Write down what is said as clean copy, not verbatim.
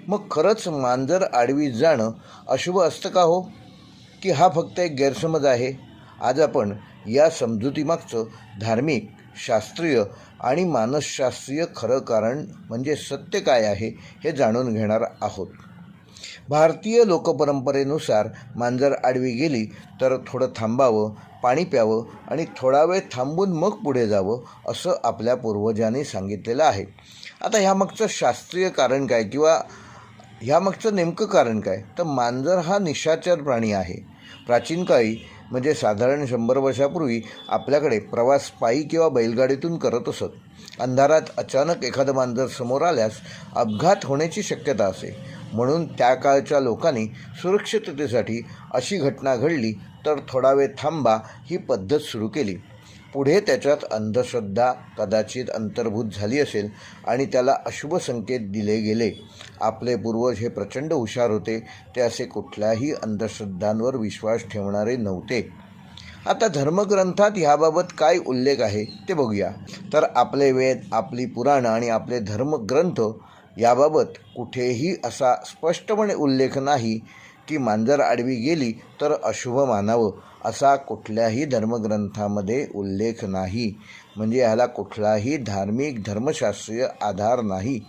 मग खरंच मांजर आडवी जाणं अशुभ असतं का हो, की हा फक्त एक गैरसमज आहे? आज आपण या समजुतीमागचं धार्मिक, शास्त्रीय आणि मानसशास्त्रीय खरं कारण म्हणजे सत्य काय आहे हे जाणून घेणार आहोत. भारतीय लोकपरंपरेनुसार मांजर आडवी गेली तर थोडं थांबावं, पाणी प्यावं आणि थोडा वेळ थांबून मग पुढे जावं असं आपल्या पूर्वजांनी सांगितलेलं आहे. आता ह्यामागचं शास्त्रीय कारण काय किंवा ह्यामागचं नेमकं कारण काय? तर मांजर हा निशाचर प्राणी आहे. प्राचीन काळी म्हणजे साधारण 100 वर्षापूर्वी आपल्याकडे प्रवास पायी किंवा बैलगाडीतून करत असत. अंधारात अचानक एखादं मांजर समोर आल्यास अपघात होण्याची शक्यता असे. म्हणून त्या काळच्या लोकांनी सुरक्षिततेसाठी अशी घटना घडली तर थोडा वेळ थांबा ही पद्धत सुरू केली. पुढे त्याच्यात अंधश्रद्धा कदाचित अंतर्भूत झाली असेल आणि त्याला अशुभ संकेत दिले गेले. आपले पूर्वज हे प्रचंड हुशार होते. ते असे कुठल्याही अंधश्रद्धांवर विश्वास ठेवणारे नव्हते. आता धर्मग्रंथात ह्याबाबत काय उल्लेख आहे ते बघूया. तर आपले वेद, आपली पुराणं आणि आपले धर्मग्रंथ याबाबत कुठेही असा स्पष्टपणे उल्लेख नाही की मांजर आडवी गेली तर अशुभ मानावं, असा कुठल्याही धर्मग्रंथामध्ये उल्लेख नाही. म्हणजे ह्याला कुठलाही धार्मिक धर्मशास्त्रीय आधार नाही.